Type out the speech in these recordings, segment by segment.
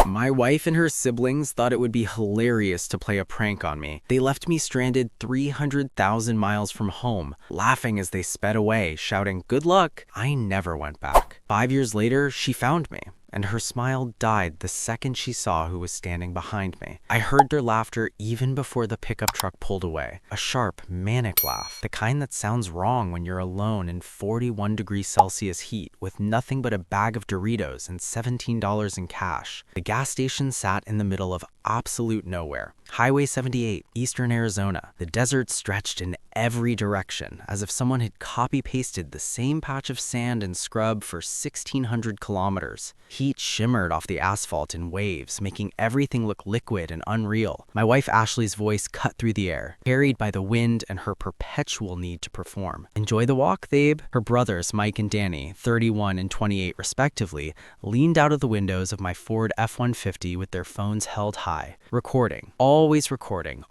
My wife and her siblings thought it would be hilarious to play a prank on me. They left me stranded 300,000 miles from home, laughing as they sped away, shouting, "Good luck." I never went back. 5 years later, she found me, and her smile died the second she saw who was standing behind me. I heard their laughter even before the pickup truck pulled away. A sharp, manic laugh, the kind that sounds wrong when you're alone in 41 degrees Celsius heat with nothing but a bag of Doritos and $17 in cash. The gas station sat in the middle of absolute nowhere. Highway 78, Eastern Arizona. The desert stretched in every direction, as if someone had copy-pasted the same patch of sand and scrub for 1,600 kilometers. Heat shimmered off the asphalt in waves, making everything look liquid and unreal. My wife Ashley's voice cut through the air, carried by the wind and her perpetual need to perform. "Enjoy the walk, Babe." Her brothers, Mike and Danny, 31 and 28 respectively, leaned out of the windows of my Ford F-150 with their phones held high, recording, always documenting,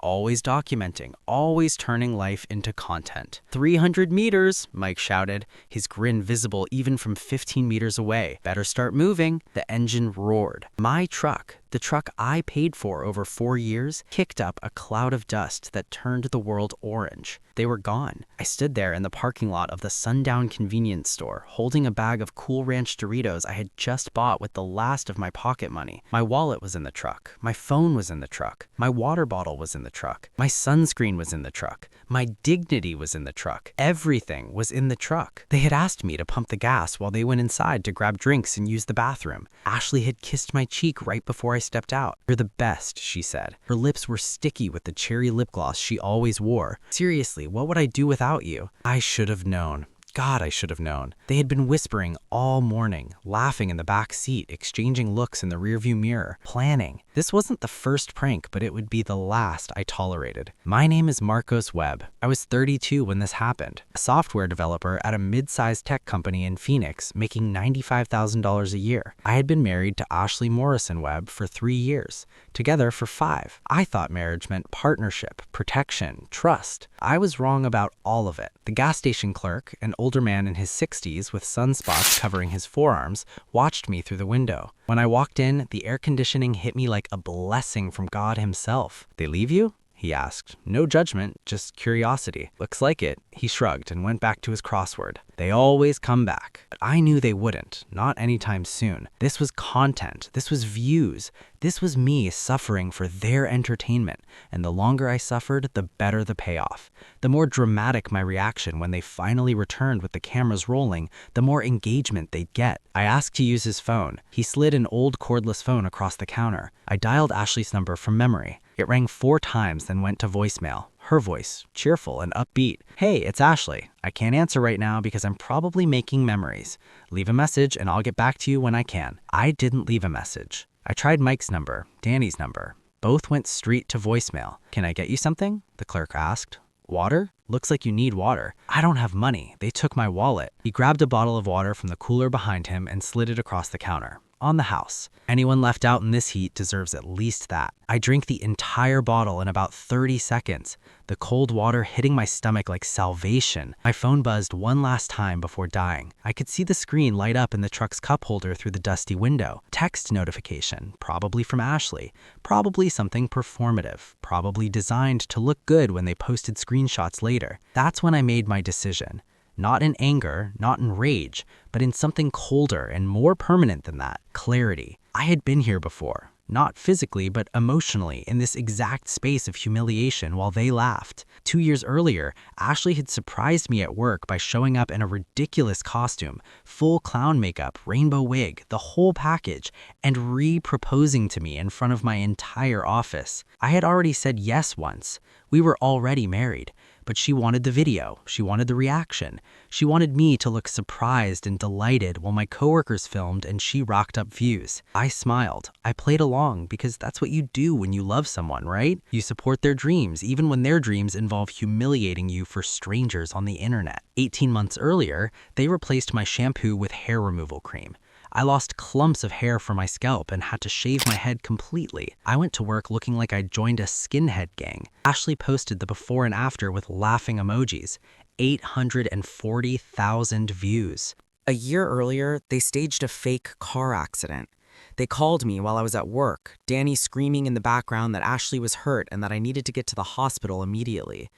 always turning life into content. 300 meters, Mike shouted, his grin visible even from 15 meters away. "Better start moving." The engine roared. My truck, the truck I paid for over 4 years, kicked up a cloud of dust that turned the world orange. They were gone. I stood there in the parking lot of the sundown convenience store, holding a bag of Cool Ranch Doritos I had just bought with the last of my pocket money. My wallet was in the truck. My phone was in the truck. My water bottle was in the truck. My sunscreen was in the truck. My dignity was in the truck. Everything was in the truck. They had asked me to pump the gas while they went inside to grab drinks and use the bathroom. Ashley had kissed my cheek right before I stepped out. "You're the best," she said. Her lips were sticky with the cherry lip gloss she always wore. "Seriously, what would I do without you?" I should have known. God, I should have known. They had been whispering all morning, laughing in the back seat, exchanging looks in the rearview mirror, planning. This wasn't the first prank, but it would be the last I tolerated. My name is Marcos Webb. I was 32 when this happened, a software developer at a mid-sized tech company in Phoenix, making $95,000 a year. I had been married to Ashley Morrison Webb for 3 years, together for 5. I thought marriage meant partnership, protection, trust. I was wrong about all of it. The gas station clerk, an older man in his 60s with sunspots covering his forearms, watched me through the window. When I walked in, the air conditioning hit me like a blessing from God himself. "They leave you?" he asked. No judgment, just curiosity. "Looks like it." He shrugged and went back to his crossword. "They always come back." But I knew they wouldn't, not anytime soon. This was content. This was views. This was me suffering for their entertainment. And the longer I suffered, the better the payoff. The more dramatic my reaction when they finally returned with the cameras rolling, the more engagement they'd get. I asked to use his phone. He slid an old cordless phone across the counter. I dialed Ashley's number from memory. It rang 4 times, then went to voicemail. Her voice, cheerful and upbeat. "Hey, it's Ashley. I can't answer right now because I'm probably making memories. Leave a message and I'll get back to you when I can." I didn't leave a message. I tried Mike's number, Danny's number. Both went straight to voicemail. "Can I get you something?" the clerk asked. "Water? Looks like you need water." "I don't have money. They took my wallet." He grabbed a bottle of water from the cooler behind him and slid it across the counter. "On the house. Anyone left out in this heat deserves at least that." I drank the entire bottle in about 30 seconds, the cold water hitting my stomach like salvation. My phone buzzed one last time before dying. I could see the screen light up in the truck's cup holder through the dusty window. Text notification, probably from Ashley, probably something performative, probably designed to look good when they posted screenshots later. That's when I made my decision. Not in anger, not in rage, but in something colder and more permanent than that, clarity. I had been here before, not physically, but emotionally, in this exact space of humiliation while they laughed. 2 years earlier, Ashley had surprised me at work by showing up in a ridiculous costume, full clown makeup, rainbow wig, the whole package, and re-proposing to me in front of my entire office. I had already said yes once. We were already married. But she wanted the video, she wanted the reaction, she wanted me to look surprised and delighted while my coworkers filmed and she rocked up views. I smiled. I played along because that's what you do when you love someone, right? You support their dreams, even when their dreams involve humiliating you for strangers on the internet. 18 months earlier, they replaced my shampoo with hair removal cream. I lost clumps of hair from my scalp and had to shave my head completely. I went to work looking like I'd joined a skinhead gang. Ashley posted the before and after with laughing emojis. 840,000 views. A year earlier, they staged a fake car accident. They called me while I was at work, Danny screaming in the background that Ashley was hurt and that I needed to get to the hospital immediately.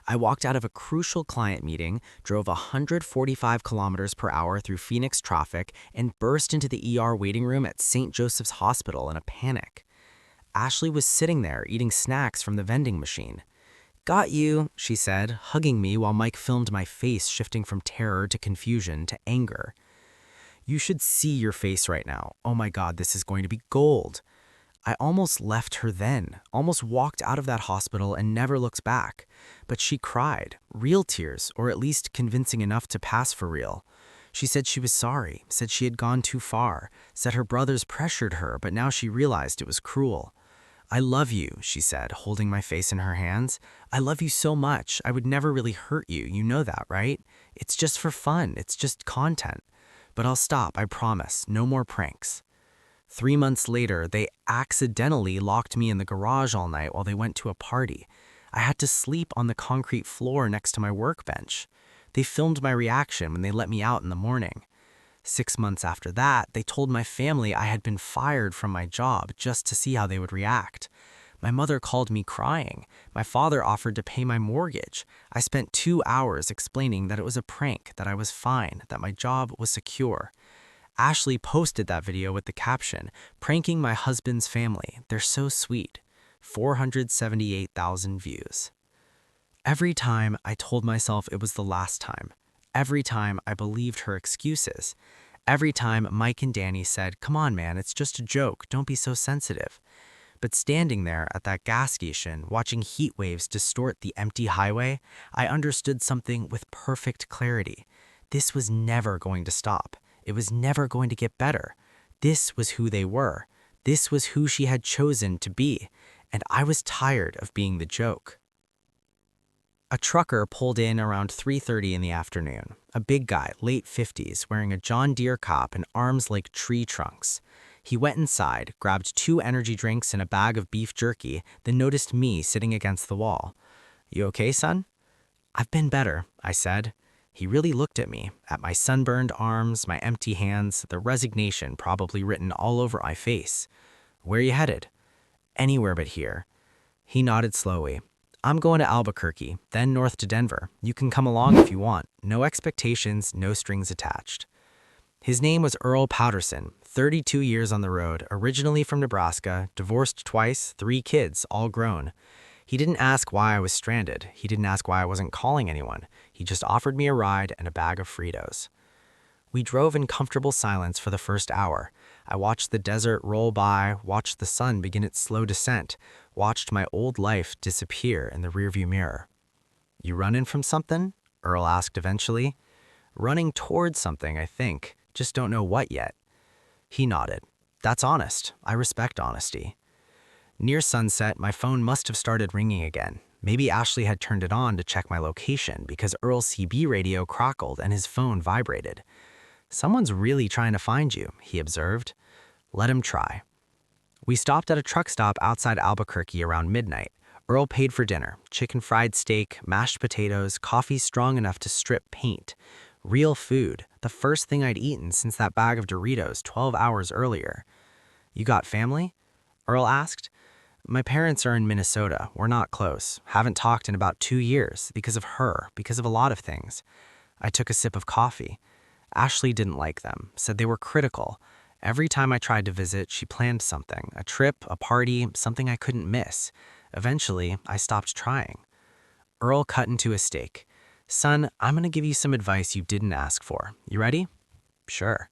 I walked out of a crucial client meeting, drove 145 kilometers per hour through Phoenix traffic, and burst into the ER waiting room at St. Joseph's Hospital in a panic. Ashley was sitting there eating snacks from the vending machine. "Got you," she said, hugging me while Mike filmed my face shifting from terror to confusion to anger. "You should see your face right now. Oh my God, this is going to be gold." I almost left her then, almost walked out of that hospital and never looked back. But she cried, real tears, or at least convincing enough to pass for real. She said she was sorry, said she had gone too far, said her brothers pressured her, but now she realized it was cruel. "I love you," she said, holding my face in her hands. "I love you so much. I would never really hurt you. You know that, right? It's just for fun. It's just content. But I'll stop, I promise. No more pranks." 3 months later, they accidentally locked me in the garage all night while they went to a party. I had to sleep on the concrete floor next to my workbench. They filmed my reaction when they let me out in the morning. 6 months after that, they told my family I had been fired from my job just to see how they would react. My mother called me crying. My father offered to pay my mortgage. I spent 2 hours explaining that it was a prank, that I was fine, that my job was secure. Ashley posted that video with the caption, "Pranking my husband's family. They're so sweet." 478,000 views. Every time I told myself it was the last time. Every time I believed her excuses. Every time Mike and Danny said, "Come on, man, it's just a joke. Don't be so sensitive." But standing there at that gas station, watching heat waves distort the empty highway, I understood something with perfect clarity. This was never going to stop. It was never going to get better. This was who they were. This was who she had chosen to be. And I was tired of being the joke. A trucker pulled in around 3:30 in the afternoon. A big guy, late 50s, wearing a John Deere cap and arms like tree trunks. He went inside, grabbed 2 energy drinks and a bag of beef jerky, then noticed me sitting against the wall. "You okay, son?" "I've been better," I said. He really looked at me, at my sunburned arms, my empty hands, the resignation probably written all over my face. "Where are you headed?" "Anywhere but here." He nodded slowly. "I'm going to Albuquerque, then north to Denver. You can come along if you want. No expectations, no strings attached." His name was Earl Powderson, 32 years on the road, originally from Nebraska, divorced twice, 3 kids, all grown. He didn't ask why I was stranded. He didn't ask why I wasn't calling anyone. He just offered me a ride and a bag of Fritos. We drove in comfortable silence for the first hour. I watched the desert roll by, watched the sun begin its slow descent, watched my old life disappear in the rearview mirror. "You running from something?" Earl asked eventually. "Running towards something, I think. Just don't know what yet." He nodded. "That's honest. I respect honesty." Near sunset, my phone must have started ringing again. Maybe Ashley had turned it on to check my location because Earl's CB radio crackled and his phone vibrated. "Someone's really trying to find you," he observed. "Let him try." We stopped at a truck stop outside Albuquerque around midnight. Earl paid for dinner: chicken fried steak, mashed potatoes, coffee strong enough to strip paint. Real food, the first thing I'd eaten since that bag of Doritos 12 hours earlier. "You got family?" Earl asked. "My parents are in Minnesota. We're not close. Haven't talked in about 2 years because of her, because of a lot of things." I took a sip of coffee. Ashley didn't like them, said they were critical. Every time I tried to visit, she planned something, a trip, a party, something I couldn't miss. Eventually, I stopped trying. Earl cut into a steak. "Son, I'm going to give you some advice you didn't ask for. You ready?" "Sure."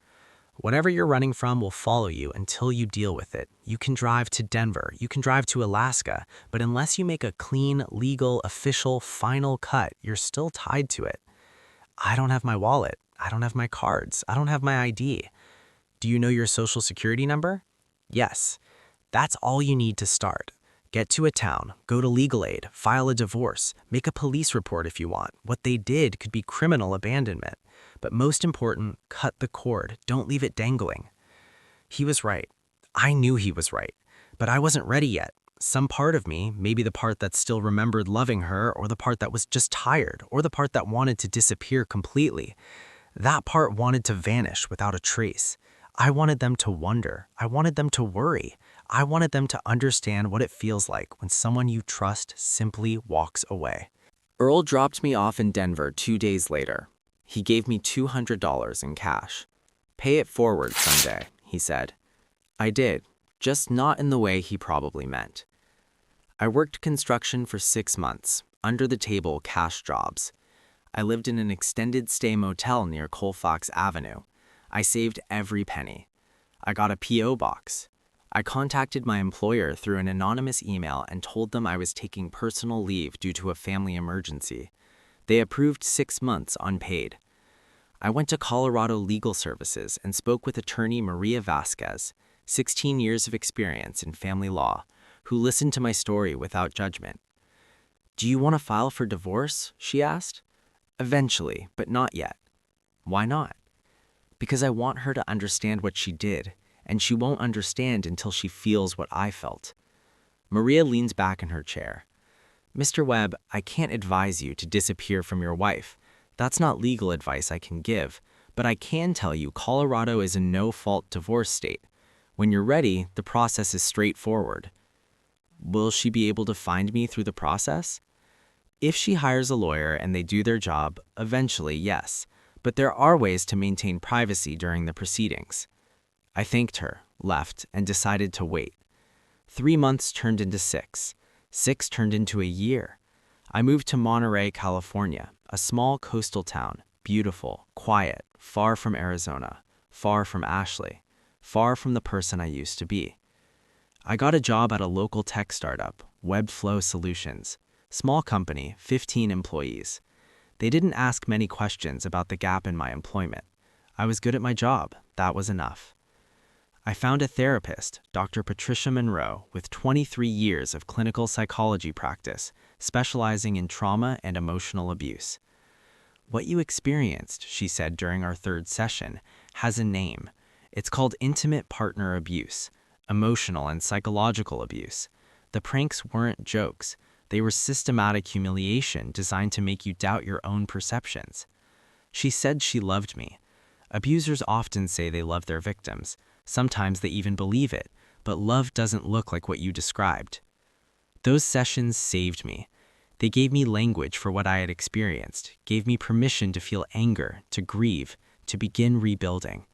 "Whatever you're running from will follow you until you deal with it. You can drive to Denver, you can drive to Alaska, but unless you make a clean, legal, official, final cut, you're still tied to it." "I don't have my wallet. I don't have my cards. I don't have my ID." "Do you know your social security number?" "Yes." That's all you need to start. Get to a town, go to legal aid, file a divorce, make a police report if you want. What they did could be criminal abandonment. But most important, cut the cord. Don't leave it dangling. He was right. I knew he was right. But I wasn't ready yet. Some part of me, maybe the part that still remembered loving her, or the part that was just tired, or the part that wanted to disappear completely, that part wanted to vanish without a trace. I wanted them to wonder. I wanted them to worry. I wanted them to understand what it feels like when someone you trust simply walks away. Earl dropped me off in Denver 2 days later. He gave me $200 in cash. "Pay it forward someday," he said. I did, just not in the way he probably meant. I worked construction for 6 months, under-the-table cash jobs. I lived in an extended-stay motel near Colfax Avenue. I saved every penny. I got a P.O. box. I contacted my employer through an anonymous email and told them I was taking personal leave due to a family emergency. They approved 6 months unpaid. I went to Colorado Legal Services and spoke with attorney Maria Vasquez, 16 years of experience in family law, who listened to my story without judgment. "Do you want to file for divorce?" she asked. "Eventually, but not yet." "Why not?" "Because I want her to understand what she did, and she won't understand until she feels what I felt." Maria leans back in her chair. "Mr. Webb, I can't advise you to disappear from your wife. That's not legal advice I can give, but I can tell you Colorado is a no-fault divorce state. When you're ready, the process is straightforward." "Will she be able to find me through the process?" "If she hires a lawyer and they do their job, eventually, yes. But there are ways to maintain privacy during the proceedings." I thanked her, left, and decided to wait. 3 months turned into 6. 6 turned into a year. I moved to Monterey, California, a small coastal town, beautiful, quiet, far from Arizona, far from Ashley, far from the person I used to be. I got a job at a local tech startup, Webflow Solutions. Small company, 15 employees. They didn't ask many questions about the gap in my employment. I was good at my job. That was enough. I found a therapist, Dr. Patricia Monroe, with 23 years of clinical psychology practice, specializing in trauma and emotional abuse. "What you experienced," she said during our 3rd session, "has a name. It's called intimate partner abuse, emotional and psychological abuse. The pranks weren't jokes. They were systematic humiliation designed to make you doubt your own perceptions." She said she loved me. Abusers often say they love their victims. Sometimes they even believe it, but love doesn't look like what you described. Those sessions saved me. They gave me language for what I had experienced, gave me permission to feel anger, to grieve, to begin rebuilding.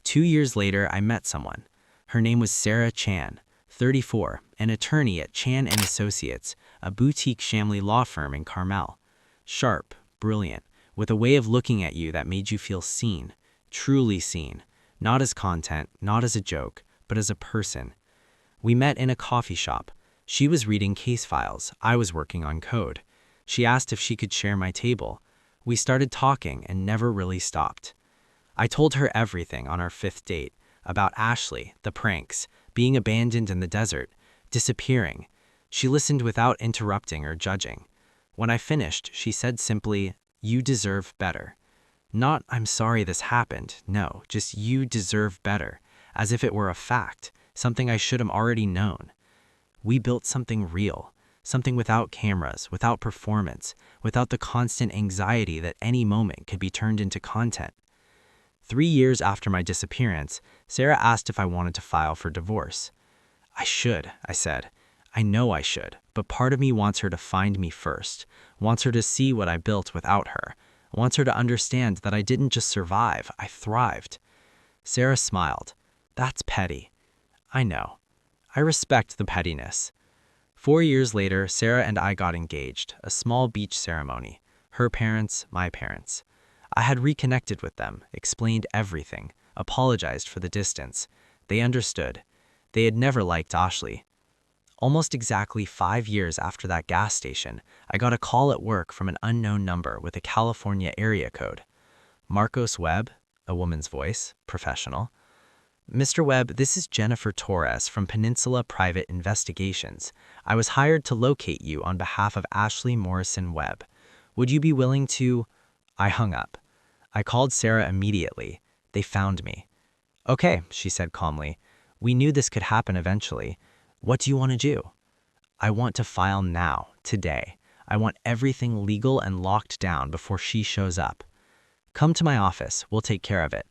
2 years later, I met someone. Her name was Sarah Chan, 34, an attorney at Chan & Associates, a boutique family law firm in Carmel. Sharp, brilliant, with a way of looking at you that made you feel seen, truly seen, not as content, not as a joke, but as a person. We met in a coffee shop. She was reading case files. I was working on code. She asked if she could share my table. We started talking and never really stopped. I told her everything on our 5th date, about Ashley, the pranks, being abandoned in the desert, disappearing. She listened without interrupting or judging. When I finished, she said simply, "You deserve better." Not, "I'm sorry this happened." No, just, "You deserve better," as if it were a fact, something I should have already known. We built something real, something without cameras, without performance, without the constant anxiety that any moment could be turned into content. 3 years after my disappearance, Sarah asked if I wanted to file for divorce. "I should," I said. "I know I should, but part of me wants her to find me first, wants her to see what I built without her, wants her to understand that I didn't just survive, I thrived." Sarah smiled. "That's petty." I know. I respect the pettiness. 4 years later, Sarah and I got engaged, a small beach ceremony. Her parents, my parents. I had reconnected with them, explained everything, apologized for the distance. They understood. They had never liked Ashley. Almost exactly 5 years after that gas station, I got a call at work from an unknown number with a California area code. "Marcos Webb," a woman's voice, professional. "Mr. Webb, this is Jennifer Torres from Peninsula Private Investigations. I was hired to locate you on behalf of Ashley Morrison Webb. Would you be willing to—" I hung up. I called Sarah immediately. They found me. "Okay," she said calmly. "We knew this could happen eventually. What do you want to do?" "I want to file now, today. I want everything legal and locked down before she shows up. Come to my office. We'll take care of it."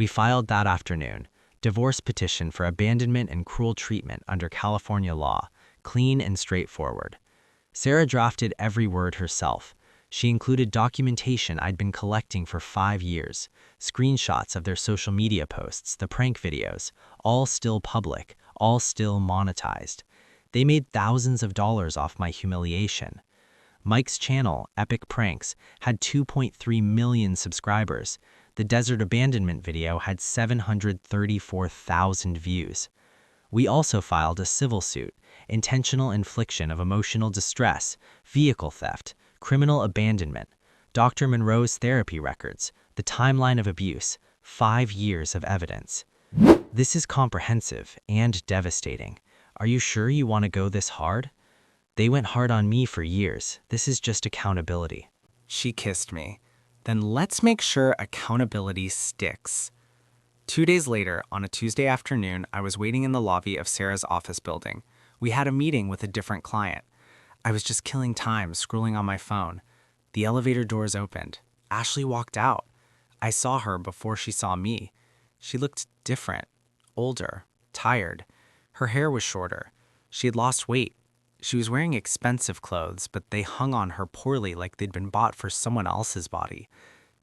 We filed that afternoon. Divorce petition for abandonment and cruel treatment under California law, clean and straightforward. Sarah drafted every word herself. She included documentation I'd been collecting for 5 years, screenshots of their social media posts, the prank videos, all still public, all still monetized. They made thousands of dollars off my humiliation. Mike's channel, Epic Pranks, had 2.3 million subscribers. The desert abandonment video had 734,000 views. We also filed a civil suit, intentional infliction of emotional distress, vehicle theft, criminal abandonment, Dr. Monroe's therapy records, the timeline of abuse, 5 years of evidence. This is comprehensive and devastating. Are you sure you want to go this hard? They went hard on me for years. This is just accountability. She kissed me. Then let's make sure accountability sticks. 2 days later, on a Tuesday afternoon, I was waiting in the lobby of Sarah's office building. We had a meeting with a different client. I was just killing time, scrolling on my phone. The elevator doors opened. Ashley walked out. I saw her before she saw me. She looked different, older, tired. Her hair was shorter. She had lost weight. She was wearing expensive clothes, but they hung on her poorly like they'd been bought for someone else's body.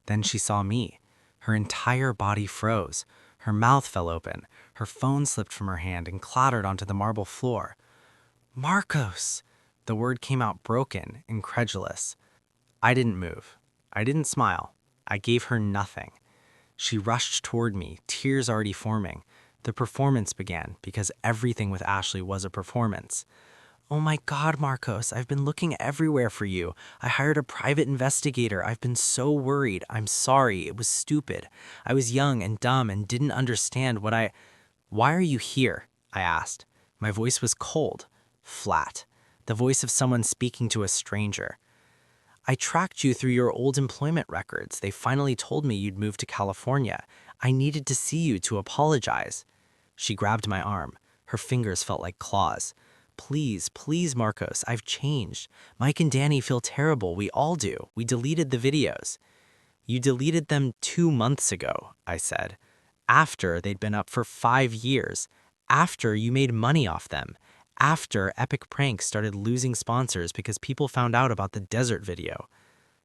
Then she saw me. Her entire body froze. Her mouth fell open. Her phone slipped from her hand and clattered onto the marble floor. "Marcos!" The word came out broken, incredulous. I didn't move. I didn't smile. I gave her nothing. She rushed toward me, tears already forming. The performance began, because everything with Ashley was a performance. "Oh my God, Marcos, I've been looking everywhere for you. I hired a private investigator. I've been so worried. I'm sorry. It was stupid. I was young and dumb and didn't understand what I—" "Why are you here?" I asked. My voice was cold, flat, the voice of someone speaking to a stranger. "I tracked you through your old employment records. They finally told me you'd moved to California. I needed to see you to apologize." She grabbed my arm. Her fingers felt like claws. "Please, please, Marcos, I've changed. Mike and Danny feel terrible. We all do. We deleted the videos." "You deleted them 2 months ago," I said. "After they'd been up for 5 years. After you made money off them. After Epic Pranks started losing sponsors because people found out about the desert video."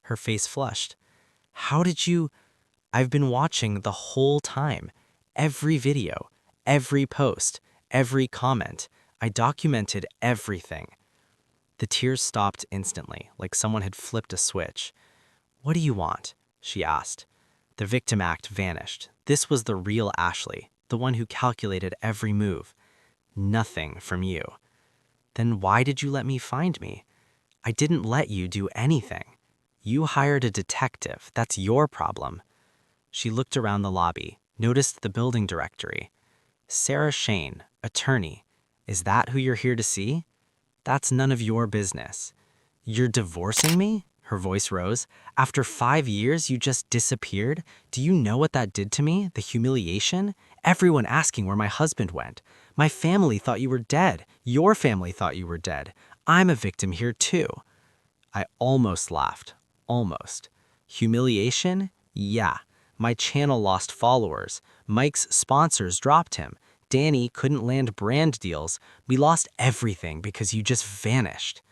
Her face flushed. "How did you—" "I've been watching the whole time. Every video, every post, every comment. I documented everything." The tears stopped instantly, like someone had flipped a switch. "What do you want?" she asked. The victim act vanished. This was the real Ashley, the one who calculated every move. "Nothing from you." "Then why did you let me find me?" "I didn't let you do anything. You hired a detective. That's your problem." She looked around the lobby, noticed the building directory. "Sarah Shane, attorney. Is that who you're here to see? That's none of your business." "You're divorcing me?" Her voice rose. "After 5 years, you just disappeared? Do you know what that did to me? The humiliation? Everyone asking where my husband went. My family thought you were dead. Your family thought you were dead. I'm a victim here too." I almost laughed. Almost. Humiliation? Yeah. My channel lost followers. Mike's sponsors dropped him. Danny couldn't land brand deals. We lost everything because you just vanished.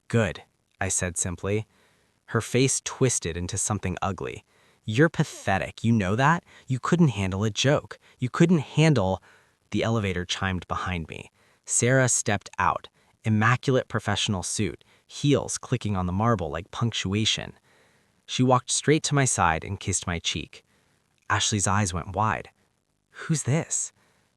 "Good," I said simply. Her face twisted into something ugly. "You're pathetic, you know that? You couldn't handle a joke. You couldn't handle—" The elevator chimed behind me. Sarah stepped out, immaculate professional suit, heels clicking on the marble like punctuation. She walked straight to my side and kissed my cheek. Ashley's eyes went wide. "Who's this?"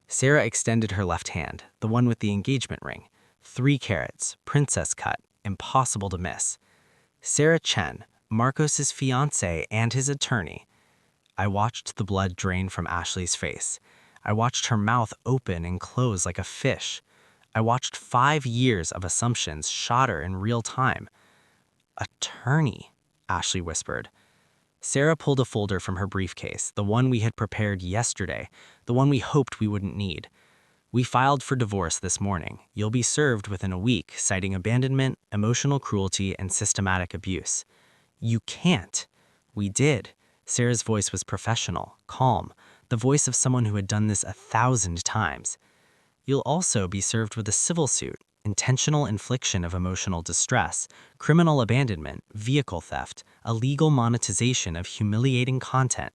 Sarah extended her left hand, the one with the engagement ring. 3 carats, princess cut, impossible to miss. "Sarah Chen, Marcos's fiancée and his attorney." I watched the blood drain from Ashley's face. I watched her mouth open and close like a fish. I watched 5 years of assumptions shatter in real time. "Attorney," Ashley whispered. Sarah pulled a folder from her briefcase, the one we had prepared yesterday, the one we hoped we wouldn't need. "We filed for divorce this morning. You'll be served within a week, citing abandonment, emotional cruelty, and systematic abuse." "You can't." "We did." Sarah's voice was professional, calm. the voice of someone who had done this 1,000 times. You'll also be served with a civil suit, intentional infliction of emotional distress, criminal abandonment, vehicle theft, illegal monetization of humiliating content.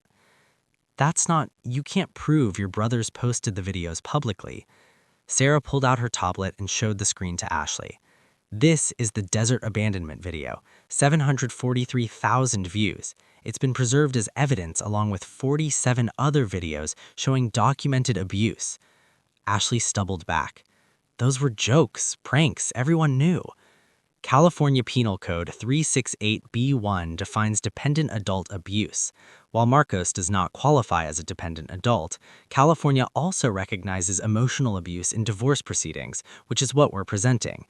You can't prove your brothers posted the videos publicly. Sarah pulled out her tablet and showed the screen to Ashley. This is the desert abandonment video, 743,000 views. It's been preserved as evidence along with 47 other videos showing documented abuse. Ashley stumbled back. Those were jokes, pranks, everyone knew. California Penal Code 368B1 defines dependent adult abuse. While Marcos does not qualify as a dependent adult, California also recognizes emotional abuse in divorce proceedings, which is what we're presenting.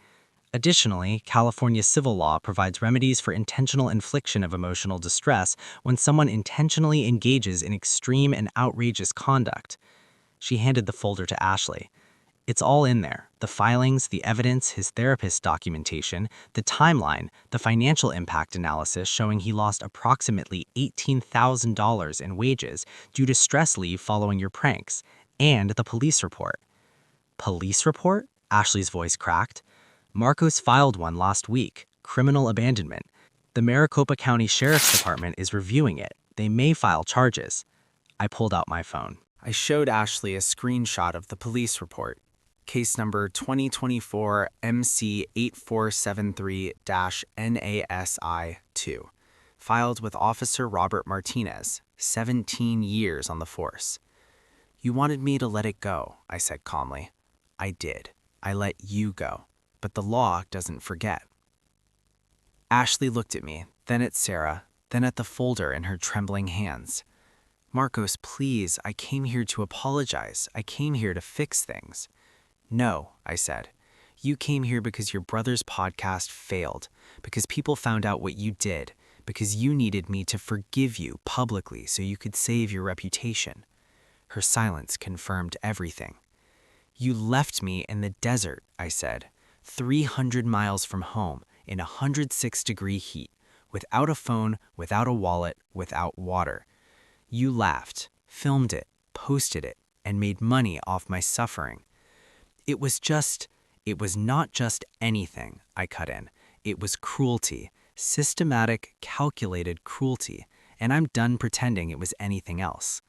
Additionally, California civil law provides remedies for intentional infliction of emotional distress when someone intentionally engages in extreme and outrageous conduct. She handed the folder to Ashley. It's all in there. The filings, the evidence, his therapist's documentation, the timeline, the financial impact analysis showing he lost approximately $18,000 in wages due to stress leave following your pranks, and the police report. Police report? Ashley's voice cracked. Marcos filed one last week, criminal abandonment. The Maricopa County Sheriff's Department is reviewing it. They may file charges. I pulled out my phone. I showed Ashley a screenshot of the police report. Case number 2024 MC8473-NASI-2, filed with Officer Robert Martinez, 17 years on the force. You wanted me to let it go, I said calmly. I did. I let you go. But the law doesn't forget. Ashley looked at me, then at Sarah, then at the folder in her trembling hands. Marcos, please, I came here to apologize. I came here to fix things. No, I said. You came here because your brother's podcast failed, because people found out what you did, because you needed me to forgive you publicly so you could save your reputation. Her silence confirmed everything. You left me in the desert, I said, 300 miles from home, in 106-degree heat, without a phone, without a wallet, without water. You laughed, filmed it, posted it, and made money off my suffering. It was not just anything, I cut in. It was cruelty, systematic, calculated cruelty, and I'm done pretending it was anything else.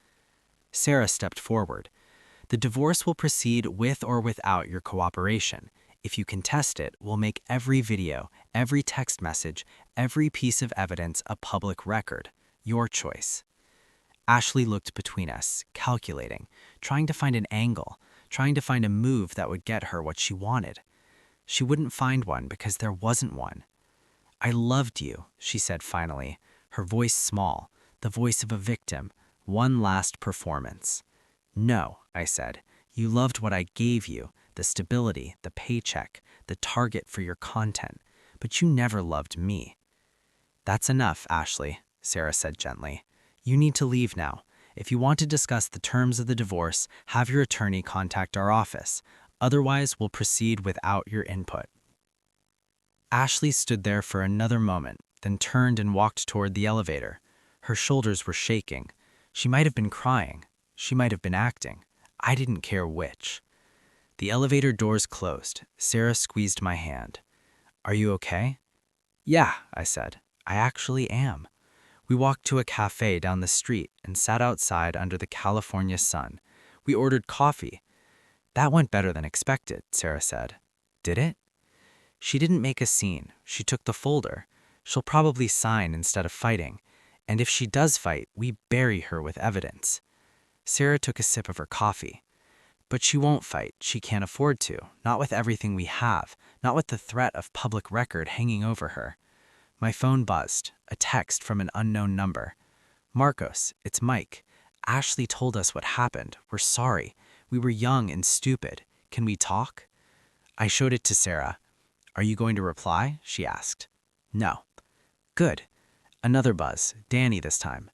Sarah stepped forward. The divorce will proceed with or without your cooperation. If you contest it, we'll make every video, every text message, every piece of evidence a public record. Your choice. Ashley looked between us, calculating, trying to find an angle, trying to find a move that would get her what she wanted. She wouldn't find one because there wasn't one. I loved you, she said finally, her voice small, the voice of a victim, one last performance. No, I said, you loved what I gave you, the stability, the paycheck, the target for your content, but you never loved me. That's enough, Ashley, Sarah said gently. You need to leave now. If you want to discuss the terms of the divorce, have your attorney contact our office. Otherwise, we'll proceed without your input. Ashley stood there for another moment, then turned and walked toward the elevator. Her shoulders were shaking. She might have been crying. She might have been acting. I didn't care which. The elevator doors closed. Sarah squeezed my hand. Are you okay? Yeah, I said. I actually am. We walked to a cafe down the street and sat outside under the California sun. We ordered coffee. That went better than expected, Sarah said. Did it? She didn't make a scene. She took the folder. She'll probably sign instead of fighting. And if she does fight, we bury her with evidence. Sarah took a sip of her coffee. But she won't fight. She can't afford to. Not with everything we have. Not with the threat of public record hanging over her. My phone buzzed. A text from an unknown number. Marcos, it's Mike. Ashley told us what happened. We're sorry. We were young and stupid. Can we talk? I showed it to Sarah. Are you going to reply? She asked. No. Good. Another buzz. Danny this time.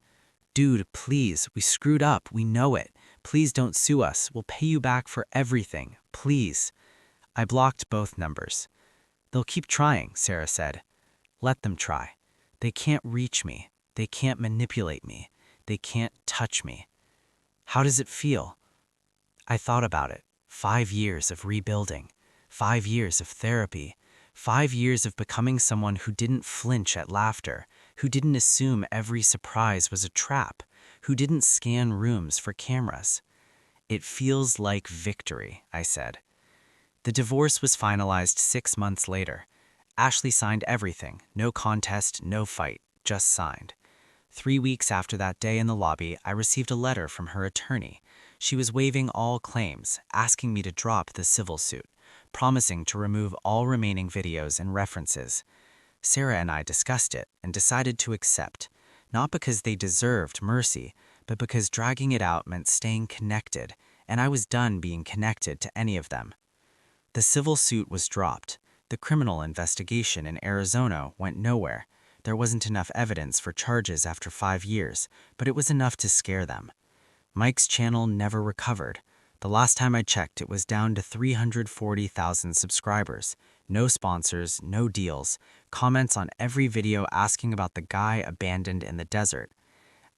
Dude, please. We screwed up. We know it. Please don't sue us. We'll pay you back for everything. Please. I blocked both numbers. They'll keep trying, Sarah said. Let them try. They can't reach me. They can't manipulate me. They can't touch me. How does it feel? I thought about it. 5 years of rebuilding, 5 years of therapy, 5 years of becoming someone who didn't flinch at laughter, who didn't assume every surprise was a trap, who didn't scan rooms for cameras. It feels like victory, I said. The divorce was finalized 6 months later. Ashley signed everything, no contest, no fight, just signed. 3 weeks after that day in the lobby, I received a letter from her attorney. She was waiving all claims, asking me to drop the civil suit, promising to remove all remaining videos and references. Sarah and I discussed it and decided to accept, not because they deserved mercy, but because dragging it out meant staying connected, and I was done being connected to any of them. The civil suit was dropped. The criminal investigation in Arizona went nowhere. There wasn't enough evidence for charges after 5 years, but it was enough to scare them. Mike's channel never recovered. The last time I checked, it was down to 340,000 subscribers. No sponsors, no deals, comments on every video asking about the guy abandoned in the desert.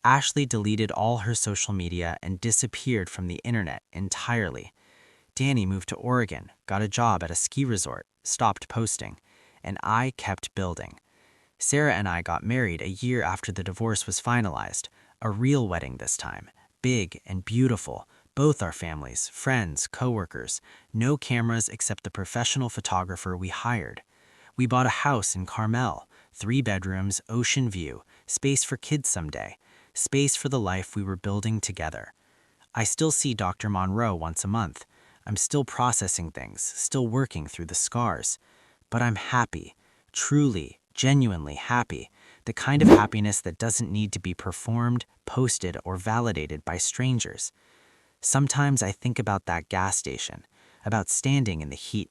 Ashley deleted all her social media and disappeared from the internet entirely. Danny moved to Oregon, got a job at a ski resort, stopped posting, and I kept building. Sarah and I got married a year after the divorce was finalized, a real wedding this time, big and beautiful, both our families, friends, coworkers, no cameras except the professional photographer we hired. We bought a house in Carmel, 3 bedrooms, ocean view, space for kids someday, space for the life we were building together. I still see Dr. Monroe once a month. I'm still processing things, still working through the scars. But I'm happy, truly, genuinely happy, the kind of happiness that doesn't need to be performed, posted, or validated by strangers. Sometimes I think about that gas station, about standing in the heat,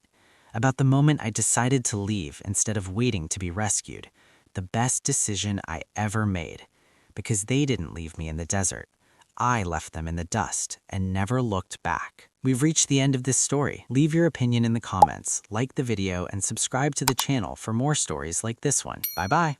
about the moment I decided to leave instead of waiting to be rescued, the best decision I ever made. Because they didn't leave me in the desert. I left them in the dust and never looked back. We've reached the end of this story. Leave your opinion in the comments, like the video, and subscribe to the channel for more stories like this one. Bye-bye.